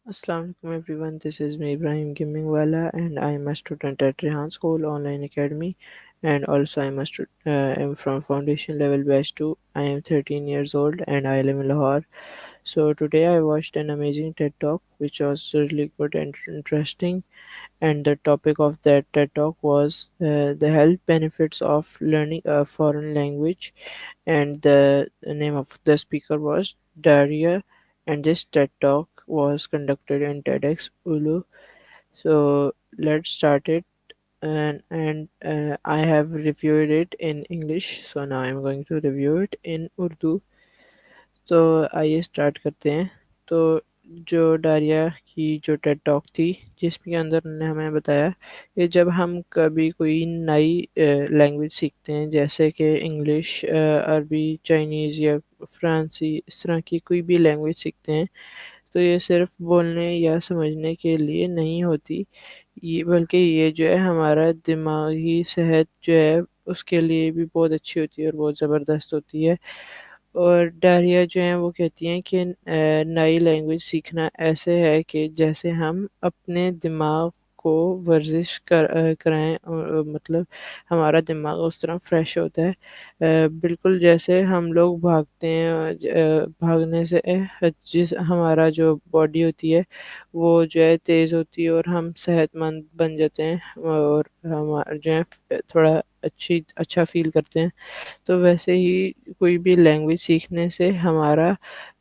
Assalamualaikum everyone. This is me Ibrahim Gamingwala, and I am a student at Rehan School Online Academy, and also I'm from Foundation Level Batch 2. I am 13 years old and I live in Lahore. So today I watched an amazing TED Talk, which was really good and interesting. And the topic of that TED Talk was the health benefits of learning a foreign language, and the name of the speaker was Daria, and this TED Talk was conducted in TEDx Ulu. So let's start it, and I have reviewed it in English, so now I'm going to review it in Urdu. तो आइए start करते हैं। तो जो Daria की जो Ted talk थी, जिसके अंदर उन्होंने हमें बताया कि जब हम कभी कोई नई लैंग्वेज सीखते हैं, जैसे कि इंग्लिश, अरबी, चाइनीज़ या फ्रांसी, इस तरह की कोई भी लैंग्वेज सीखते हैं, तो ये सिर्फ बोलने या समझने के लिए नहीं होती, ये बल्कि ये जो है हमारा दिमागी सेहत जो है उसके लिए भी बहुत अच्छी होती है और बहुत ज़बरदस्त होती है। और डारिया जो हैं वो कहती हैं कि नई लैंग्वेज सीखना ऐसे है कि जैसे हम अपने दिमाग को वर्जिश कराएं, मतलब हमारा दिमाग उस तरह फ्रेश होता है, बिल्कुल जैसे हम लोग भागते हैं, भागने से जिस हमारा जो बॉडी होती है वो जो है तेज़ होती है और हम सेहतमंद बन जाते हैं और हम जो है थोड़ा अच्छा फील करते हैं। तो वैसे ही कोई भी लैंग्वेज सीखने से हमारा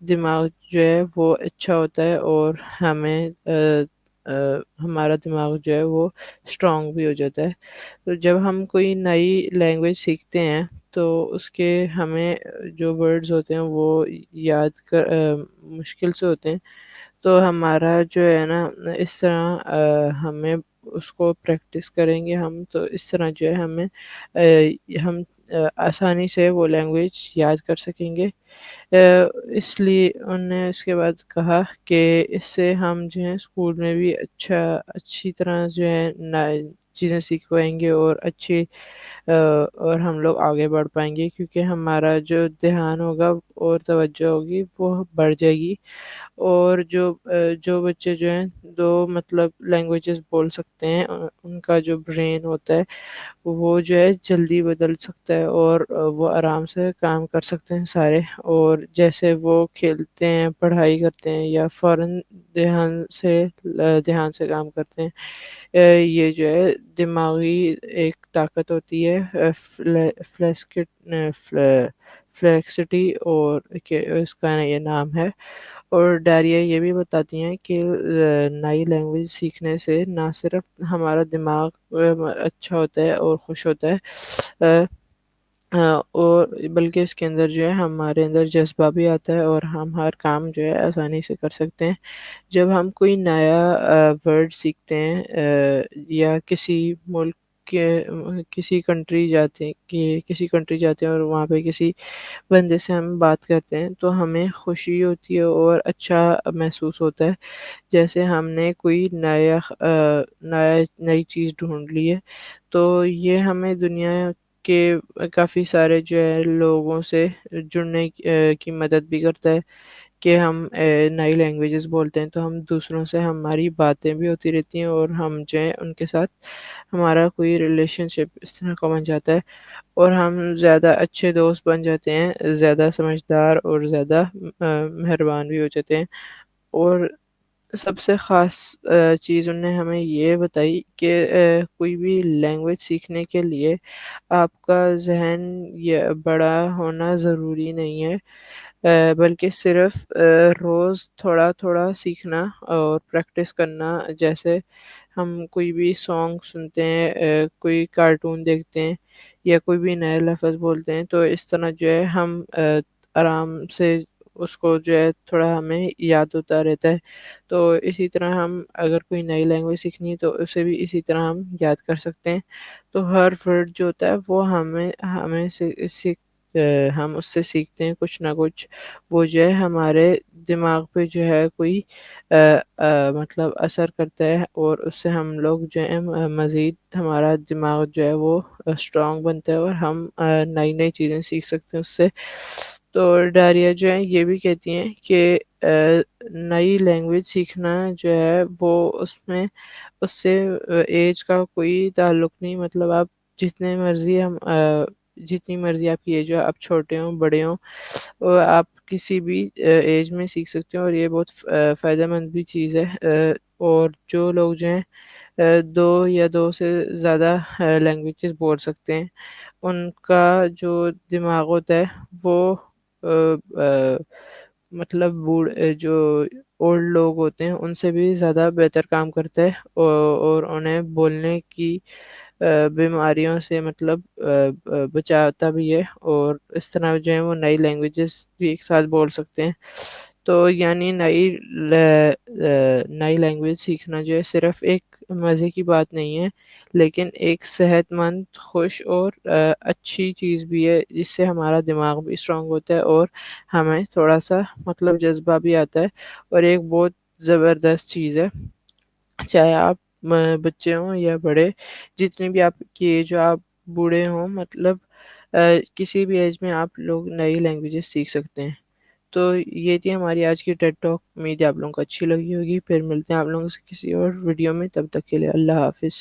दिमाग जो है वो अच्छा होता है और हमारा दिमाग जो है वो स्ट्रॉन्ग भी हो जाता है। तो जब हम कोई नई लैंग्वेज सीखते हैं तो उसके हमें जो वर्ड्स होते हैं वो मुश्किल से होते हैं। तो हमारा जो है ना, इस तरह हमें उसको प्रैक्टिस करेंगे हम, तो इस तरह जो है हम आसानी से वो लैंग्वेज याद कर सकेंगे। इसलिए उन्होंने इसके बाद कहा कि इससे हम जो है स्कूल में भी अच्छी तरह जो है नई चीज़ें सीख पाएंगे और और हम लोग आगे बढ़ पाएंगे, क्योंकि हमारा जो ध्यान होगा और तवज्जो होगी वो बढ़ जाएगी। और जो बच्चे जो हैं 2 मतलब लैंग्वेजेस बोल सकते हैं, उनका जो ब्रेन होता है वो जो है जल्दी बदल सकता है और वो आराम से काम कर सकते हैं सारे, और जैसे वो खेलते हैं, पढ़ाई करते हैं या फ़ौरन ध्यान से काम करते हैं। ये जो है दिमागी एक ताकत होती है, फ्लेक्सिटी, और इसका ये नाम है। और डायरिया ये भी बताती हैं कि नई लैंग्वेज सीखने से ना सिर्फ हमारा दिमाग अच्छा होता है और खुश होता है, अ, और बल्कि इसके अंदर जो है हमारे अंदर जज्बा भी आता है और हम हर काम जो है आसानी से कर सकते हैं। जब हम कोई नया वर्ड सीखते हैं, या किसी कंट्री जाते हैं और वहाँ पे किसी बंदे से हम बात करते हैं, तो हमें खुशी होती है और अच्छा महसूस होता है, जैसे हमने कोई नई चीज़ ढूँढ ली है। तो ये हमें दुनिया के काफ़ी सारे जो है लोगों से जुड़ने की मदद भी करता है, कि हम नई लैंग्वेजेस बोलते हैं तो हम दूसरों से हमारी बातें भी होती रहती हैं और हम जो है उनके साथ हमारा कोई रिलेशनशिप इस तरह का बन जाता है और हम ज़्यादा अच्छे दोस्त बन जाते हैं, ज़्यादा समझदार और ज़्यादा मेहरबान भी हो जाते हैं। और सबसे ख़ास चीज़ उन्होंने हमें ये बताई कि कोई भी लैंग्वेज सीखने के लिए आपका ज़हन ये बड़ा होना ज़रूरी नहीं है, बल्कि सिर्फ़ रोज़ थोड़ा-थोड़ा सीखना और प्रैक्टिस करना। जैसे हम कोई भी सॉन्ग सुनते हैं, कोई कार्टून देखते हैं या कोई भी नए लफ़्ज़ बोलते हैं, तो इस तरह जो है हम आराम से उसको जो है थोड़ा हमें याद होता रहता है। तो इसी तरह हम अगर कोई नई लैंग्वेज सीखनी है तो उसे भी इसी तरह हम याद कर सकते हैं। तो हर वर्ड जो होता है वो हमें हमें हम उससे सीखते हैं कुछ ना कुछ। वो जो है हमारे दिमाग पे जो है कोई मतलब असर करता है और उससे हम लोग जो है मज़ीद हमारा दिमाग जो है वो स्ट्रॉन्ग बनता है और हम नई-नई चीज़ें सीख सकते हैं उससे। تو ڈائریا جو ہیں یہ بھی کہتی ہیں کہ نئی لینگویج سیکھنا جو ہے وہ اس سے ایج کا کوئی تعلق نہیں، مطلب آپ جتنی مرضی آپ کی ایج ہو، آپ چھوٹے ہوں بڑے ہوں، آپ کسی بھی ایج میں سیکھ سکتے ہیں، اور یہ بہت فائدہ مند بھی چیز ہے۔ اور جو لوگ جو ہیں دو یا دو سے زیادہ لینگویجز بول سکتے ہیں، ان کا جو دماغ ہوتا ہے وہ آ، آ، مطلب جو اولڈ لوگ ہوتے ہیں ان سے بھی زیادہ بہتر کام کرتا ہے، اور انہیں بولنے کی بیماریوں سے مطلب بچاتا بھی ہے، اور اس طرح جو ہے وہ نئی لینگویجز بھی ایک ساتھ بول سکتے ہیں۔ تو یعنی نئی لینگویج سیکھنا جو ہے صرف ایک مزے کی بات نہیں ہے، لیکن ایک صحت مند، خوش اور اچھی چیز بھی ہے، جس سے ہمارا دماغ بھی اسٹرانگ ہوتا ہے، اور ہمیں تھوڑا سا مطلب جذبہ بھی آتا ہے، اور ایک بہت زبردست چیز ہے۔ چاہے آپ بچے ہوں یا بڑے، جتنی بھی آپ کی ایج ہو، آپ بوڑھے ہوں، مطلب کسی بھی ایج میں آپ لوگ نئی لینگویجز سیکھ سکتے ہیں۔ تو یہ تھی ہماری آج کی ٹیڈ ٹاک، امید ہے آپ لوگوں کو اچھی لگی ہوگی۔ پھر ملتے ہیں آپ لوگوں سے کسی اور ویڈیو میں، تب تک کے لیے اللہ حافظ۔